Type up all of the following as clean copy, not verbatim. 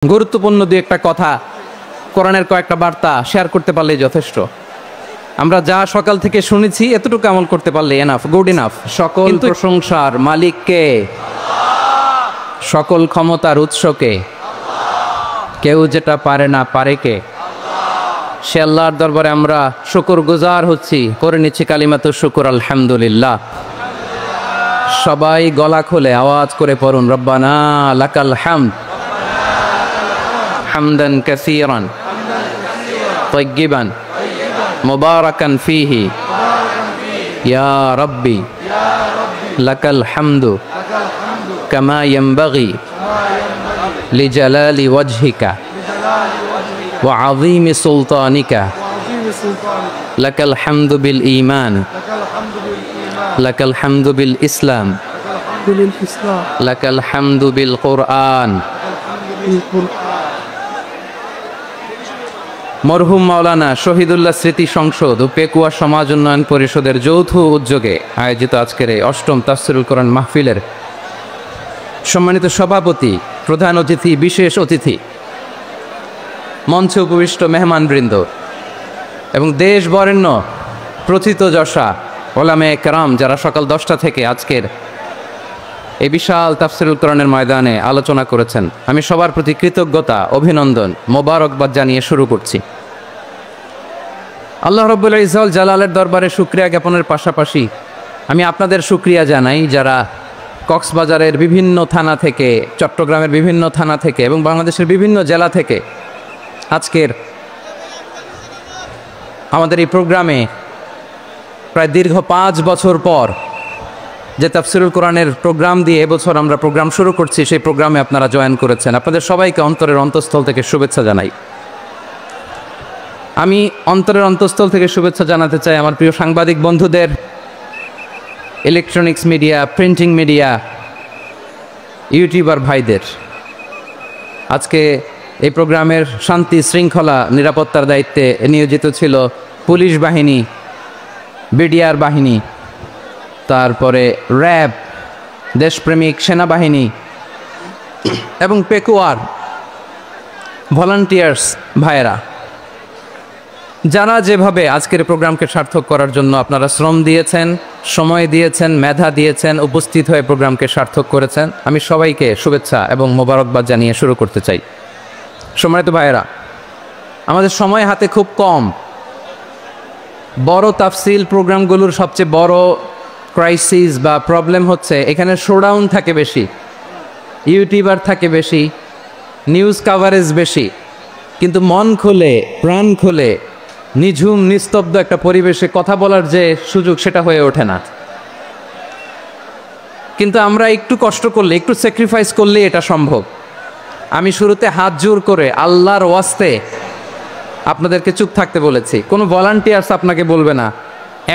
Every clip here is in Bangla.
গুরুত্বপূর্ণ দুই একটা কথা, কোরআনের কয়েকটা বার্তা শেয়ার করতে পারলেই যথেষ্ট। আমরা যা সকাল থেকে শুনেছি এতটুকু আমল করতে পারলে এনাফ, গুড ইনাফ। সকল প্রশংসার মালিককে, সকল ক্ষমতার উৎসকে, কেউ যেটা পারে না পারে কে, সে আল্লাহর দরবারে আমরা শুকরগুজার হচ্ছি, করে নিচ্ছি কালিমাতু শুকর আলহামদুলিল্লাহ। সবাই গলা খুলে আওয়াজ করে পড়ুন, রব্বানা লাকাল হামদ হামদান কাসীরান তাইয়্যিবান মুবারাকান ফীহি ইয়া রাব্বি লাকাল হামদু কামা ইয়ানবাগি লিজালালি ওয়াজহিকা ওয়া আযীমি সুলতানিকা লাকাল হামদু বিল ঈমান লাকাল হামদু বিল ইসলাম লাকাল হামদু বিল কুরআন। মরহুম মাওলানা শহীদুল্লাহ স্মৃতি সংসদ ও পেকুয়া সমাজ উন্নয়ন পরিষদের যৌথ উদ্যোগে আয়োজিত আজকের এই অষ্টম তাফসীরুল কোরআন মাহফিলের সম্মানিত সভাপতি, প্রধান অতিথি, বিশেষ অতিথি, মঞ্চে উপবিষ্ট মেহমানবৃন্দ এবং দেশ বরেণ্য প্রথিতযশা ওলামায়ে কেরাম যারা সকাল 10টা থেকে আজকের এই বিশাল তাফসীরুল কোরআনের ময়দানে আলোচনা করেছেন, আমি সবার প্রতি কৃতজ্ঞতা, অভিনন্দন, মোবারকবাদ জানিয়ে শুরু করছি। আল্লাহ রাব্বুল ইজ্জত জালালের দরবারে শুকরিয়া জ্ঞাপনের পাশাপাশি আমি আপনাদের শুকরিয়া জানাই যারা কক্সবাজারের বিভিন্ন থানা থেকে, চট্টগ্রামের বিভিন্ন থানা থেকে এবং বাংলাদেশের বিভিন্ন জেলা থেকে আজকের আমাদের এই প্রোগ্রামে প্রায় দীর্ঘ 5 বছর পর যে তাফসীরুল কোরআনের প্রোগ্রাম দিয়ে এবছর আমরা প্রোগ্রাম শুরু করছি, সেই প্রোগ্রামে আপনারা জয়েন করেছেন। আপনাদের সবাইকে অন্তরের অন্তঃস্থল থেকে শুভেচ্ছা জানাই। আমি অন্তরের অন্তঃস্থল থেকে শুভেচ্ছা জানাতে চাই আমার প্রিয় সাংবাদিক বন্ধুদের, electronics media, printing media, YouTuber ভাইদের। আজকে এই প্রোগ্রামের শান্তি শৃঙ্খলা নিরাপত্তার দায়িত্বে নিয়োজিত ছিল পুলিশ বাহিনী, বিডিআর বাহিনী, তারপরে র্যাব, দেশপ্রেমিক সেনাবাহিনী এবং পেকুয়ার ভলান্টিয়ার্স ভাইয়েরা, যারা যেভাবে আজকের প্রোগ্রামকে সার্থক করার জন্য আপনারা শ্রম দিয়েছেন, সময় দিয়েছেন, মেধা দিয়েছেন, উপস্থিত হয়ে প্রোগ্রামকে সার্থক করেছেন, আমি সবাইকে শুভেচ্ছা এবং মোবারকবাদ জানিয়ে শুরু করতে চাই। সম্মানিত ভাইয়েরা, আমাদের সময় হাতে খুব কম। বড় তাফসীল প্রোগ্রামগুলোর সবচেয়ে বড় ক্রাইসিস বা প্রবলেম হচ্ছে এখানে শোডাউন থাকে বেশি, ইউটিউবার থাকে বেশি, নিউজ কাভারেজ বেশি, কিন্তু মন খুলে, প্রাণ খুলে, নিঝুম নিস্তব্ধ একটা পরিবেশে কথা বলার যে সুযোগ, সেটা হয়ে ওঠে না। কিন্তু আমরা একটু কষ্ট করলে, একটু স্যাক্রিফাইস করলে এটা সম্ভব। আমি শুরুতে হাত জোর করে আল্লাহর ওয়াস্তে আপনাদেরকে চুপ থাকতে বলেছি। কোনো ভলান্টিয়ার্স আপনাকে বলবে না,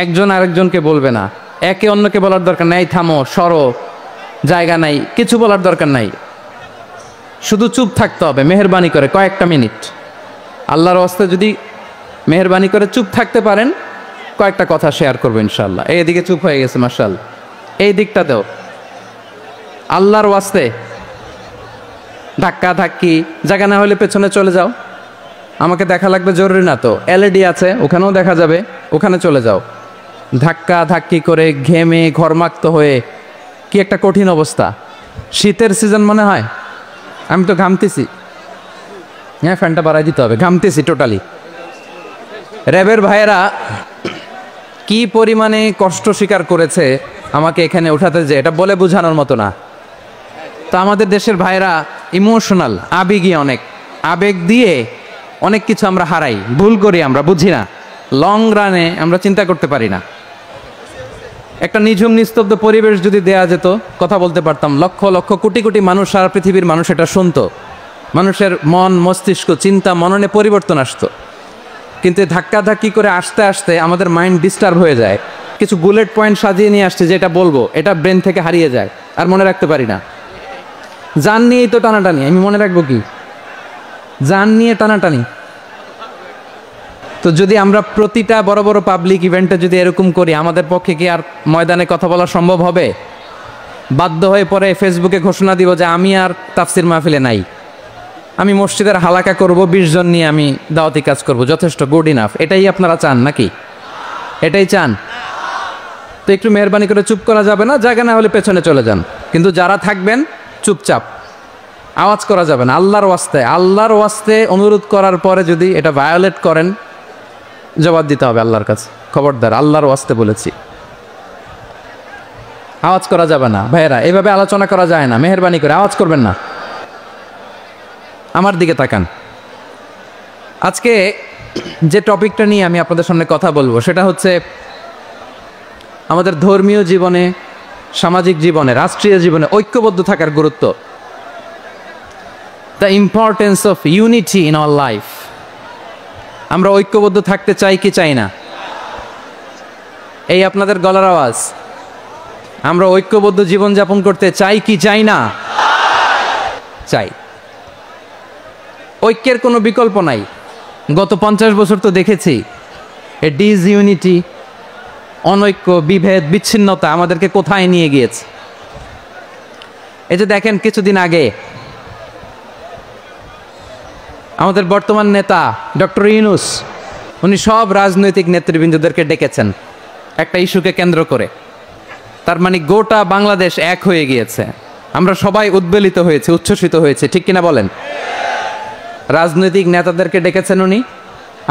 একজন আরেকজনকে বলবে না, একে অন্যকে বলার দরকার নাই, থামো, সরো, জায়গা নাই, কিছু বলার দরকার নাই, শুধু চুপ থাকতে হবে মেহেরবানি করে কয়েকটা মিনিট। আল্লাহর ওয়াস্তে যদি মেহেরবানি করে চুপ থাকতে পারেন, কয়েকটা কথা শেয়ার করবো ইনশাআল্লাহ। এইদিকে চুপ হয়ে গেছে মাশাআল্লাহ, এই দিকটাতেও আল্লাহর ওয়াস্তে ধাক্কা ধাক্কি জায়গা না হলে পেছনে চলে যাও, আমাকে দেখা লাগবে জরুরি না তো, এলইডি আছে ওখানেও দেখা যাবে, ওখানে চলে যাও। ধাক্কা ধাক্কি করে ঘেমে ঘরমাক্ত হয়ে কি একটা কঠিন অবস্থা। শীতের সিজন মনে হয়, আমি তো ঘামতেছি, হ্যাঁ ফ্যানটা বাড়াই দিতে হবে, ঘামতেছি টোটালি। র্যাবের ভাইয়েরা কি পরিমাণে কষ্ট স্বীকার করেছে আমাকে এখানে উঠাতে, যে এটা বলে বোঝানোর মতো না। তো আমাদের দেশের ভাইয়েরা ইমোশনাল, আবেগী, অনেক আবেগ দিয়ে অনেক কিছু আমরা হারাই, ভুল করি, আমরা বুঝি না, লং রানে আমরা চিন্তা করতে পারি না। একটা নিঝুম নিস্তব্ধ পরিবেশ যদি দেয়া যেত, কথা বলতে পারতাম, লক্ষ লক্ষ কোটি কোটি মানুষ, সারা পৃথিবীর মানুষ এটা শুনতো, মানুষের মন, মস্তিষ্ক, চিন্তা, মননে পরিবর্তন আসতো। কিন্তু ধাক্কা ধাক্কি করে আসতে আসতে আমাদের মাইন্ড ডিস্টার্ব হয়ে যায়। কিছু বুলেট পয়েন্ট সাজিয়ে নিয়ে আসছে, যেটা বলবো এটা ব্রেন থেকে হারিয়ে যায়, আর মনে রাখতে পারি না। জান নিয়েই তো টানাটানি, আমি মনে রাখবো কি? জান নিয়ে টানাটানি। তো যদি আমরা প্রতিটা বড় বড় পাবলিক ইভেন্টে যদি এরকম করি, আমাদের পক্ষে কি আর ময়দানে কথা বলা সম্ভব হবে? বাধ্য হয়ে পরে ফেসবুকে ঘোষণা দিব যে আমি আর তাফসির মাহফিলে নাই। আমি মসজিদের হালাকা করব, 20 জন নিয়ে আমি দাওয়াতি কাজ করব, যথেষ্ট, গুড ইনাফ। এটাই আপনারা চান নাকি? এটাই চান? তো একটু মেহরবানি করে চুপ করা যাবে না? জায়গা না হলে পেছনে চলে যান, কিন্তু যারা থাকবেন চুপচাপ, আওয়াজ করা যাবে না। আল্লাহর ওয়াস্তে অনুরোধ করার পরে যদি এটা ভায়োলেট করেন, জবাব দিতে হবে আল্লাহর কাছে। খবরদার, আল্লাহর ওয়াস্তে বলেছি, আওয়াজ করা যাবে না। ভাইয়েরা, এভাবে আলোচনা করা যায় না, মেহরবানি করে আওয়াজ করবেন না। আমার দিকে তাকান। আজকে যে টপিকটা নিয়ে আমি আপনাদের সামনে কথা বলবো সেটা হচ্ছে আমাদের ধর্মীয় জীবনে, সামাজিক জীবনে, রাষ্ট্রীয় জীবনে ঐক্যবদ্ধ থাকার গুরুত্ব। The importance of unity in our life. আমরা ঐক্যবদ্ধ থাকতে চাই কি চাই না? এই আপনাদের গলার আওয়াজ। আমরা ঐক্যবদ্ধ জীবনযাপন করতে চাই কি চাই না? চাই। ঐক্যের কোনো বিকল্প নাই। গত 50 বছর তো দেখেছি এ ডিসইউনিটি, অনৈক্য, বিভেদ, বিচ্ছিন্নতা আমাদেরকে কোথায় নিয়ে গিয়েছে। এই যে দেখেন, কিছুদিন আগে আমাদের বর্তমান নেতা ডক্টর ইউনূস, উনি সব রাজনৈতিক নেতৃবৃন্দদেরকে ডেকেছেন একটা ইস্যুকে কেন্দ্র করে। তার মানে গোটা বাংলাদেশ এক হয়ে গিয়েছে। আমরা সবাই উদ্বেলিত হয়েছে, উচ্ছ্বসিত হয়েছে, ঠিক কিনা বলেন? রাজনৈতিক নেতাদেরকে ডেকেছেন উনি,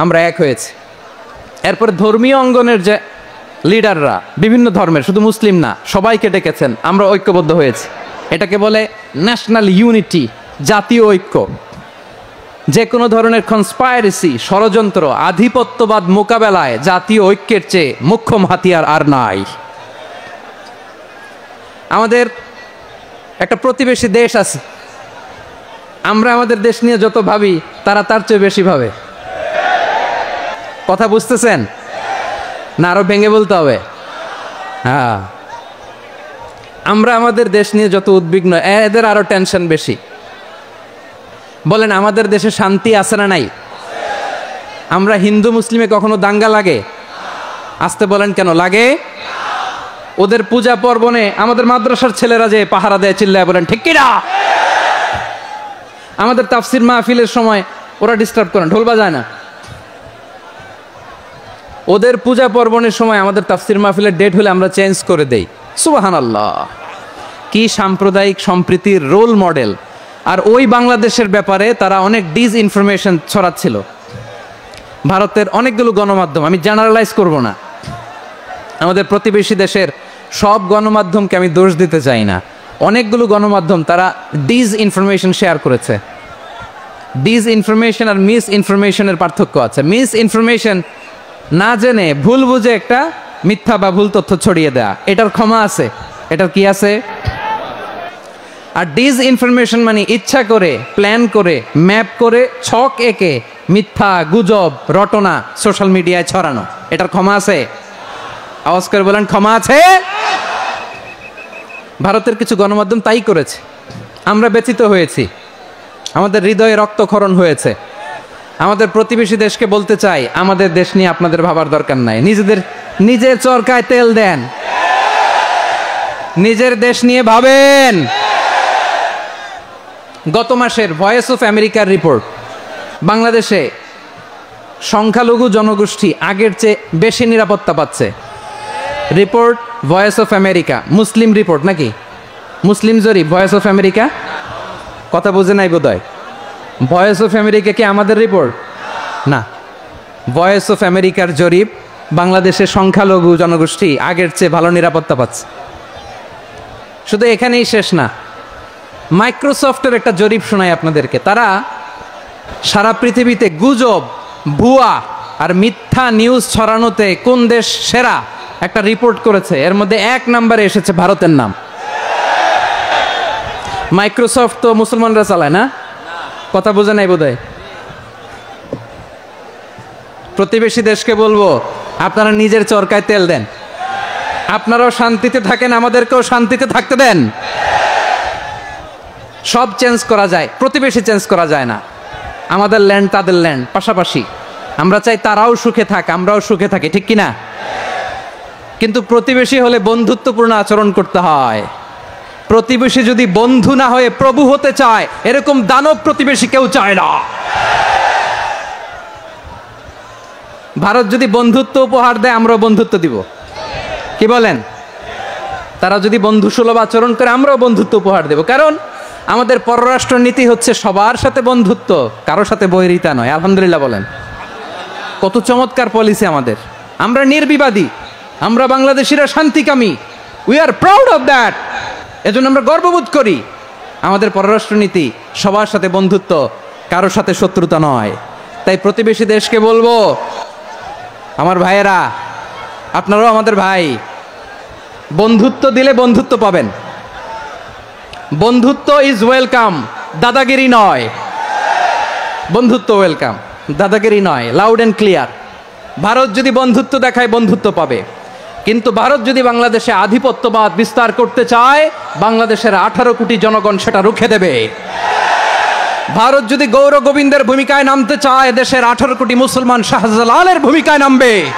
আমরা এক হয়েছি। এরপর ধর্মীয় অঙ্গনের যে লিডাররা, বিভিন্ন ধর্মের, শুধু মুসলিম না, সবাইকে ডেকেছেন, আমরা ঐক্যবদ্ধ হয়েছি। এটাকে বলে ন্যাশনাল ইউনিটি, জাতীয় ঐক্য। যে কোনো ধরনের কনস্পাইরেসি, ষড়যন্ত্র, আধিপত্যবাদ মোকাবেলায় জাতীয় ঐক্যের চেয়ে মুখ্য হাতিয়ার আর নাই। আমাদের একটা প্রতিবেশী দেশ আছে, আমরা আমাদের দেশ নিয়ে যত ভাবি তারা তার চেয়ে বেশি ভাবে। কথা বুঝতেছেন না? আরো ভেঙে বলতে হবে। হ্যাঁ, আমরা আমাদের দেশ নিয়ে যত উদ্বিগ্ন, এদের আরো টেনশন বেশি। বলেন, আমাদের দেশে শান্তি আছে না নাই? আমরা হিন্দু মুসলিমে কখনো দাঙ্গা লাগে? আসতে বলেন, কেন লাগে? ওদের পূজা পার্বণে আমাদের মাদ্রাসার ছেলেরা যে পাহারা দেয়, চিল্লায় বলেন ঠিক কিনা? আমাদের তাফসির মাহফিলের সময় ওরা ডিস্টার্ব করেন, ঢোল বাজায় না। ওদের পূজা পার্বণের সময় আমাদের তাফসির মাহফিলের ডেট হলে আমরা চেঞ্জ করে দেই। সুবহানাল্লাহ, কি সাম্প্রদায়িক সম্প্রীতির রোল মডেল। আর ওই বাংলাদেশের ব্যাপারে তারা অনেক ডিসইনফরমেশন ছড়াচ্ছিল। ভারতের অনেকগুলো গণমাধ্যম, আমি জেনারেলাইজ করব না, আমাদের প্রতিবেশী দেশের সব গণমাধ্যমকে আমি দোষ দিতে চাই না, অনেকগুলো গণমাধ্যম তারা ডিসইনফরমেশন শেয়ার করেছে। ডিসইনফরমেশন আর মিস ইনফরমেশনের পার্থক্য আছে। মিস ইনফরমেশন না জেনে ভুল বুঝে একটা মিথ্যা বা ভুল তথ্য ছড়িয়ে দেয়া, এটার ক্ষমা আছে, এটার কি আছে? আর ডিসইনফরমেশন মানে ইচ্ছা করে, প্ল্যান করে, ম্যাপ করে, ছক এঁকে মিথ্যা, গুজব, রটনা সোশ্যাল মিডিয়ায় ছড়ানো, এটার ক্ষমা আছে? আওয়াজ করে বলেন, ক্ষমা আছে? ভারতের কিছু গণমাধ্যম তাই করেছে। আমরা ব্যথিত হয়েছি, আমাদের হৃদয়ে রক্তক্ষরণ হয়েছে। আমাদের প্রতিবেশী দেশকে বলতে চাই, আমাদের দেশ নিয়ে আপনাদের ভাবার দরকার নাই। নিজের চরকায় তেল দেন, নিজের দেশ নিয়ে ভাবেন। গত মাসের ভয়েস অফ আমেরিকার রিপোর্ট, বাংলাদেশে সংখ্যালঘু জনগোষ্ঠী আগের চেয়ে বেশি নিরাপত্তা পাচ্ছে। Report voice of America, Muslim report নাকি? মুসলিম জরিপ, ভয়েস অফ আমেরিকা। কথা বুঝে নাই বোধহয়। ভয়েস অফ আমেরিকা কি আমাদের রিপোর্ট? না, ভয়েস অফ আমেরিকার জরিপ, বাংলাদেশের সংখ্যালঘু জনগোষ্ঠী আগের চেয়ে ভালো নিরাপত্তা পাচ্ছে। শুধু এখানেই শেষ না, মাইক্রোসফটের একটা জরিপ শোনাই আপনাদেরকে। তারা সারা পৃথিবীতে গুজব, ভুয়া আর মিথ্যা নিউজ ছড়ানোতে কোন দেশ সেরা একটা রিপোর্ট করেছে। এর মধ্যে 1 নম্বরে এসেছে ভারতের নাম। মাইক্রোসফট তো মুসলমানরা চালায় না? কথা বোঝে নাই বোধহয়। প্রতিবেশী দেশকে বলবো, আপনারা নিজের চরকায় তেল দেন, আপনারাও শান্তিতে থাকেন, আমাদেরকেও শান্তিতে থাকতে দেন। সব চেঞ্জ করা যায়, প্রতিবেশী চেঞ্জ করা যায় না। আমাদের ল্যান্ড তাদের ল্যান্ড, পাশাপাশি। আমরা চাই তারাও সুখে থাক, আমরাও সুখে থাকি, ঠিক কিনা? কিন্তু প্রতিবেশী হলে বন্ধুত্বপূর্ণ আচরণ করতে হয়। প্রতিবেশী যদি বন্ধু না হয়ে প্রভু হতে চায়, এরকম দানব প্রতিবেশী কেউ চায় না। ভারত যদি বন্ধুত্ব উপহার দেয়, আমরাও বন্ধুত্ব দিব। কি বলেন? তারা যদি বন্ধু সুলভ আচরণ করে, আমরাও বন্ধুত্ব উপহার দেব। কারণ আমাদের পররাষ্ট্র নীতি হচ্ছে সবার সাথে বন্ধুত্ব, কারোর সাথে বৈরিতা নয়। আলহামদুলিল্লাহ বলেন। কত চমৎকার পলিসি আমাদের। আমরা নির্বিবাদী, আমরা বাংলাদেশিরা শান্তিকামী। We are proud of that. এজন্য আমরা গর্ববোধ করি। আমাদের পররাষ্ট্র নীতি সবার সাথে বন্ধুত্ব, কারোর সাথে শত্রুতা নয়। তাই প্রতিবেশী দেশকে বলবো, আমার ভাইয়েরা, আপনারাও আমাদের ভাই, বন্ধুত্ব দিলে বন্ধুত্ব পাবেন। বন্ধুত্ব ইজ ওয়েলকাম, দাদাগিরি নয়। বন্ধুত্ব ওয়েলকাম, দাদাগিরি নয়। Loud and clear. ভারত যদি বন্ধুত্ব দেখায়, বন্ধুত্ব পাবে। কিন্তু ভারত যদি বাংলাদেশে আধিপত্যবাদ বিস্তার করতে চায়, বাংলাদেশের 18 কোটি জনগণ সেটা রুখে দেবে। ভারত যদি গৌর গোবিন্দের ভূমিকায় নামতে চায়, দেশের 18 কোটি মুসলমান শাহজালালের ভূমিকায় নামবে।